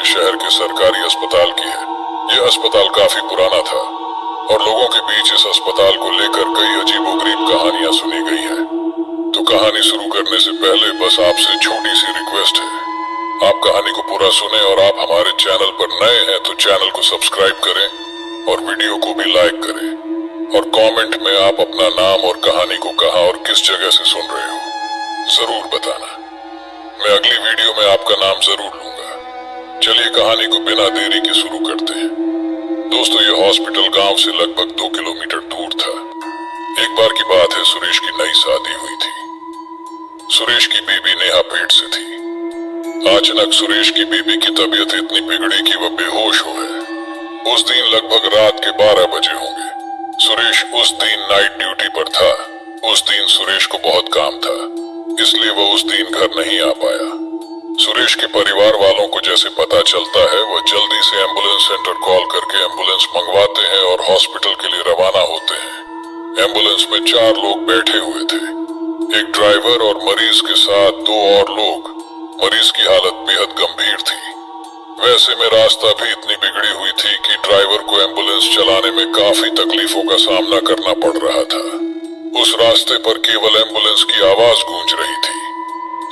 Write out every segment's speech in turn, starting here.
शहर के सरकारी अस्पताल की है। यह अस्पताल काफी पुराना था और लोगों के बीच इस अस्पताल को लेकर कई अजीबोगरीब कहानियां सुनी गई हैं। तो कहानी शुरू करने से पहले बस आपसे छोटी सी रिक्वेस्ट है, आप कहानी को पूरा सुने और आप हमारे चैनल पर नए हैं तो चैनल को सब्सक्राइब करें और वीडियो को भी लाइक करें और कमेंट में आप अपना नाम और कहानी को कहां और किस जगह से सुन रहे हो जरूर बताना। मैं अगली वीडियो में आपका नाम जरूर लूंगा। चलिए कहानी को बिना देरी के शुरू करते हैं। दोस्तों, यह हॉस्पिटल गांव से लगभग 2 किलोमीटर दूर था। एक बार की बात है, सुरेश की नई शादी हुई थी। सुरेश की बीबी नेहा पेट से थी। अचानक सुरेश की बीबी की तबीयत इतनी बिगड़ी कि वह बेहोश हो गए। उस दिन लगभग रात के 12 बजे होंगे। सुरेश उस दिन नाइट ड्यूटी पर था। उस दिन सुरेश को बहुत काम था, इसलिए वह उस दिन घर नहीं आ पाया। सुरेश के परिवार वालों को जैसे पता चलता है, वह जल्दी से एम्बुलेंस सेंटर कॉल करके एम्बुलेंस मंगवाते हैं और हॉस्पिटल के लिए रवाना होते हैं। एम्बुलेंस में 4 लोग बैठे हुए थे, एक ड्राइवर और मरीज के साथ 2 और लोग। मरीज की हालत बेहद गंभीर थी। वैसे में रास्ता भी इतनी बिगड़ी हुई थी कि ड्राइवर को एम्बुलेंस चलाने में काफी तकलीफों का सामना करना पड़ रहा था। उस रास्ते पर केवल एम्बुलेंस की आवाज गूंज रही थी।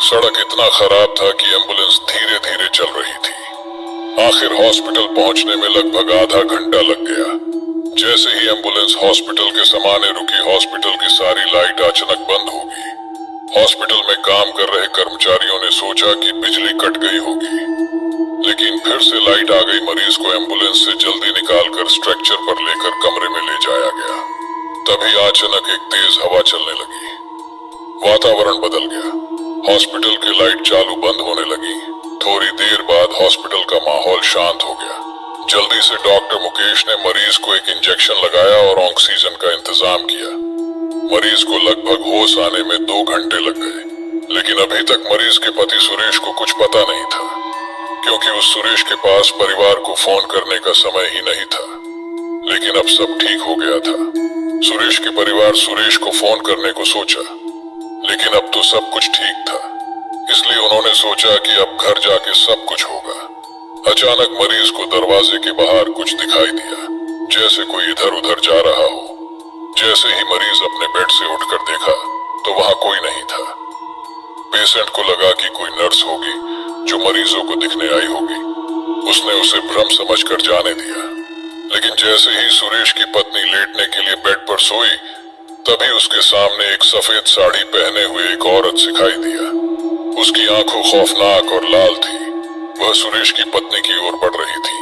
सड़क इतना खराब था कि एम्बुलेंस धीरे धीरे चल रही थी। आखिर हॉस्पिटल पहुंचने में लगभग आधा घंटा लग गया। जैसे ही एम्बुलेंस हॉस्पिटल के सामने रुकी, हॉस्पिटल की सारी लाइट अचानक बंद हो गई। हॉस्पिटल में काम कर रहे कर्मचारियों ने सोचा कि बिजली कट गई होगी, लेकिन फिर से लाइट आ गई। मरीज को एम्बुलेंस से जल्दी निकालकर स्ट्रेचर पर लेकर कमरे में ले जाया गया। तभी अचानक एक तेज हवा चलने लगी। वातावरण बदल गया। हॉस्पिटल की लाइट चालू बंद होने लगी। थोड़ी देर बाद हॉस्पिटल का माहौल शांत हो गया। जल्दी से डॉक्टर मुकेश ने मरीज को एक इंजेक्शन लगाया और ऑक्सीजन का इंतजाम किया। मरीज को लगभग होश आने में 2 घंटे लग गए, लेकिन अभी तक मरीज के पति सुरेश को कुछ पता नहीं था, क्योंकि उस सुरेश के पास परिवार को फोन करने का समय ही नहीं था। लेकिन अब सब ठीक हो गया था। सुरेश के परिवार सुरेश को फोन करने को सोचा, लेकिन अब तो सब कुछ ठीक था, इसलिए उन्होंने सोचा कि अब घर जाके सब कुछ होगा। अचानक मरीज को दरवाजे के बाहर कुछ दिखाई दिया, जैसे कोई इधर उधर जा रहा हो। जैसे ही मरीज अपने बेड से उठकर देखा तो वहां कोई नहीं था। पेशेंट को लगा कि कोई नर्स होगी जो मरीजों को दिखने आई होगी। उसने उसे भ्रम समझकर जाने दिया, लेकिन जैसे ही सुरेश की पत्नी लेटने के लिए बेड पर सोई, तभी उसके सामने एक सफेद साड़ी पहने हुए एक औरत दिखाई दिया। उसकी आंखों खौफनाक और लाल थी। वह सुरेश की पत्नी की ओर बढ़ रही थी।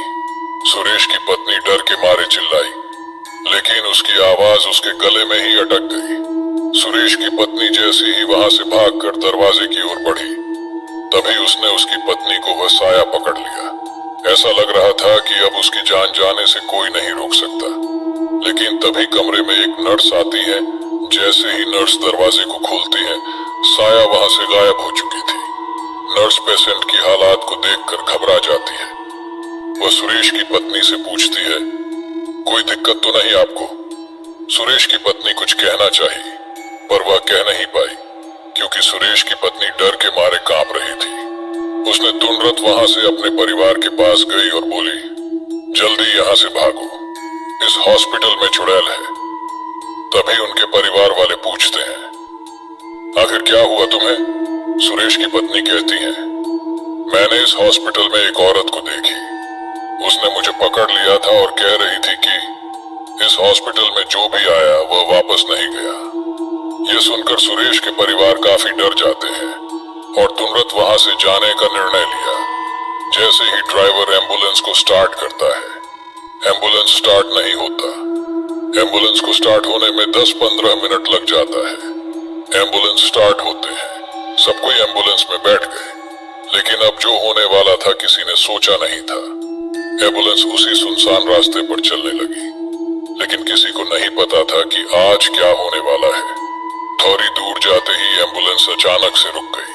सुरेश की पत्नी डर के मारे चिल्लाई, लेकिन उसकी आवाज उसके गले में ही अटक गई। सुरेश की पत्नी जैसे ही वहां से भागकर दरवाजे की ओर बढ़ी, तभी उसने उसकी पत्नी को वह साया पकड़ लिया। ऐसा लग रहा था कि अब उसकी जान जाने से कोई नहीं रोक सकता। लेकिन तभी कमरे में एक नर्स आती है। जैसे ही नर्स दरवाजे को खोलती है, साया वहां से गायब हो चुकी थी। नर्स पेशेंट की हालात को देखकर घबरा जाती है। वह सुरेश की पत्नी से पूछती है, कोई दिक्कत तो नहीं आपको? सुरेश की पत्नी कुछ कहना चाहिए, पर वह कह नहीं पाई, क्योंकि सुरेश की पत्नी डर के मारे कांप रही थी। उसने तुरंत वहां से अपने परिवार के पास गई और बोली, जल्दी यहाँ से भागो, इस हॉस्पिटल में चुड़ैल है। तभी उनके परिवार वाले पूछते हैं, आखिर क्या हुआ तुम्हें? सुरेश की पत्नी कहती है, मैंने इस हॉस्पिटल में एक औरत को देखी। उसने मुझे पकड़ लिया था और कह रही थी कि इस हॉस्पिटल में जो भी आया वह वापस नहीं गया। यह सुनकर सुरेश के परिवार काफी डर जाते हैं और तुरंत वहां से जाने का निर्णय लिया। जैसे ही ड्राइवर एम्बुलेंस को स्टार्ट करता है, एम्बुलेंस स्टार्ट नहीं होता। एम्बुलेंस को स्टार्ट होने में 10-15 मिनट लग जाता है। एम्बुलेंस स्टार्ट होते हैं, सब कोई एम्बुलेंस में बैठ गए, लेकिन अब जो होने वाला था किसी ने सोचा नहीं था। एम्बुलेंस उसी सुनसान रास्ते पर चलने लगी, लेकिन किसी को नहीं पता था कि आज क्या होने वाला है। थोड़ी दूर जाते ही एम्बुलेंस अचानक से रुक गई।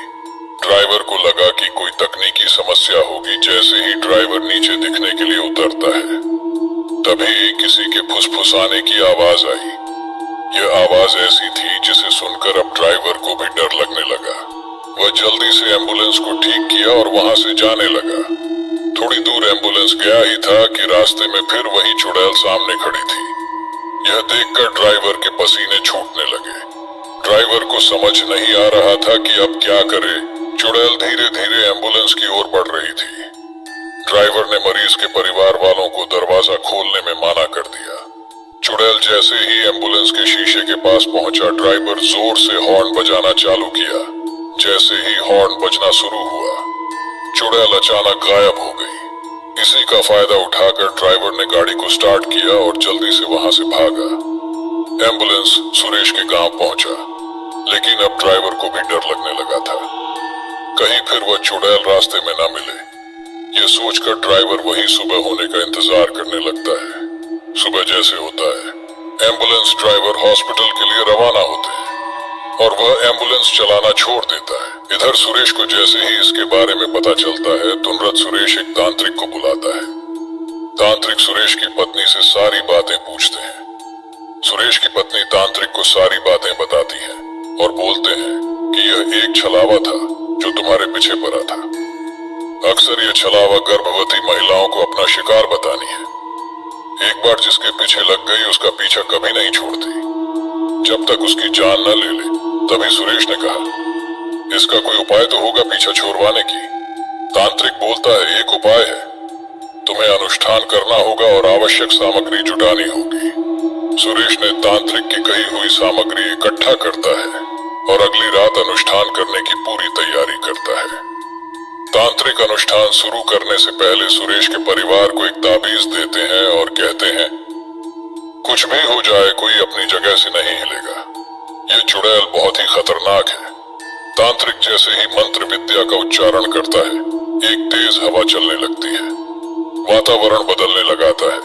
ड्राइवर को लगा कि कोई तकनीकी समस्या होगी। जैसे ही ड्राइवर नीचे दिखने के लिए उतरता है, तभी किसी के फुसफुसाने की आवाज आई। यह आवाज ऐसी थी जिसे सुनकर अब ड्राइवर को भी डर लगने लगा। वह जल्दी से एम्बुलेंस को ठीक किया और वहां से जाने लगा। थोड़ी दूर एम्बुलेंस गया ही था कि रास्ते में फिर वही चुड़ैल सामने खड़ी थी। यह देखकर ड्राइवर के पसीने छूटने लगे। ड्राइवर को समझ नहीं आ रहा था कि अब क्या करे। चुड़ैल धीरे धीरे एम्बुलेंस की ओर बढ़ रही थी। ड्राइवर ने मरीज के परिवार वालों को दरवाजा खोलने में माना कर दिया। चुड़ैल जैसे ही एम्बुलेंस के शीशे के पास पहुंचा, ड्राइवर जोर से हॉर्न बजाना चालू किया। जैसे ही हॉर्न बजना शुरू हुआ, चुड़ैल अचानक गायब हो गई। इसी का फायदा उठाकर ड्राइवर ने गाड़ी को स्टार्ट किया और जल्दी से वहां से भागा। एम्बुलेंस सुरेश के गांव पहुंचा, लेकिन अब ड्राइवर को भी डर लगने लगा था, कहीं फिर वह चुड़ैल रास्ते में ना मिले। यह सोचकर ड्राइवर वही सुबह होने का इंतजार करने लगता है। सुबह जैसे होता है, एम्बुलेंस ड्राइवर हॉस्पिटल के लिए रवाना होते हैं और वह एम्बुलेंस चलाना छोड़ देता है। इधर सुरेश को जैसे ही इसके बारे में पता चलता है, तुरंत सुरेश एक तांत्रिक को बुलाता है। तांत्रिक सुरेश की पत्नी से सारी बातें पूछते हैं। सुरेश की पत्नी तांत्रिक को सारी बातें बताती है और बोलते हैं कि यह एक छलावा था जो तुम्हारे पीछे पड़ा था। अक्सर यह छलावा गर्भवती महिलाओं को अपना शिकार बतानी है। एक बार जिसके पीछे लग गई, उसका पीछा कभी नहीं छोड़ती, जब तक उसकी जान न ले ले। तभी सुरेश ने कहा, इसका कोई उपाय तो होगा पीछा छुड़वाने की। तांत्रिक बोलता है, एक उपाय है, तुम्हें अनुष्ठान करना होगा और आवश्यक सामग्री जुटानी होगी। सुरेश ने तांत्रिक की कही हुई सामग्री इकट्ठा करता है और अगली रात अनुष्ठान करने की पूरी तैयारी करता है। तांत्रिक अनुष्ठान शुरू करने से पहले सुरेश के परिवार को एक ताबीज देते हैं और कहते हैं, कुछ भी हो जाए, कोई अपनी जगह से नहीं हिलेगा। ये चुड़ैल बहुत ही खतरनाक है। तांत्रिक जैसे ही मंत्र विद्या का उच्चारण करता है, एक तेज हवा चलने लगती है, वातावरण बदलने लगाता है,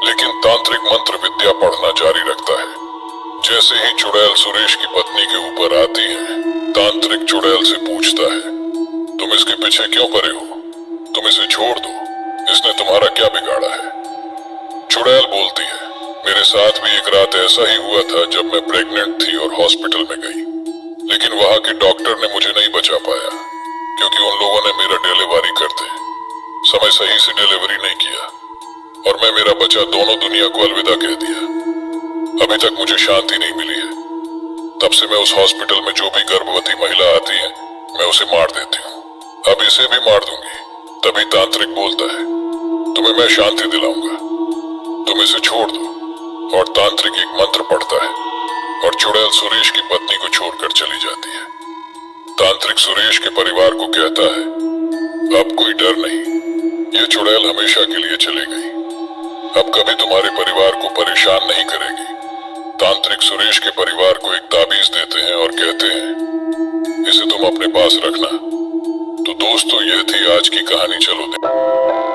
लेकिन तांत्रिक मंत्र विद्या पढ़ना जारी रखता है। जैसे ही चुड़ैल सुरेश की पत्नी के ऊपर आती है, तांत्रिक चुड़ैल से पूछता है, तुम इसके पीछे क्यों पड़े हो? तुम इसे छोड़ दो, इसने तुम्हारा क्या बिगाड़ा है? चुड़ैल बोलती है, मेरे साथ भी एक रात ऐसा ही हुआ था जब मैं प्रेग्नेंट थी और हॉस्पिटल में गई, लेकिन वहां के डॉक्टर ने मुझे नहीं बचा पाया, क्योंकि उन लोगों ने मेरा डिलीवरी करते समय सही से डिलीवरी नहीं किया और मैं मेरा बच्चा दोनों दुनिया को अलविदा कह दिया। अभी तक मुझे शांति नहीं मिली है। तब से मैं उस हॉस्पिटल में जो भी गर्भवती महिला आती है, मैं उसे मार देती हूँ। अब इसे भी मार दूंगी। तभी तांत्रिक बोलता है, तुम्हें मैं शांति दिलाऊंगा, तुम इसे छोड़ दो। और तांत्रिक एक मंत्र पढ़ता है और चुड़ैल सुरेश की पत्नी को छोड़कर चली जाती है। तांत्रिक सुरेश के परिवार को कहता है, अब कोई डर नहीं, ये चुड़ैल हमेशा के लिए चली गई, अब कभी तुम्हारे परिवार को परेशान नहीं करेगी। तांत्रिक सुरेश के परिवार को एक ताबीज देते हैं और कहते हैं, इसे तुम अपने पास रखना। तो दोस्तों, यह थी आज की कहानी। चलो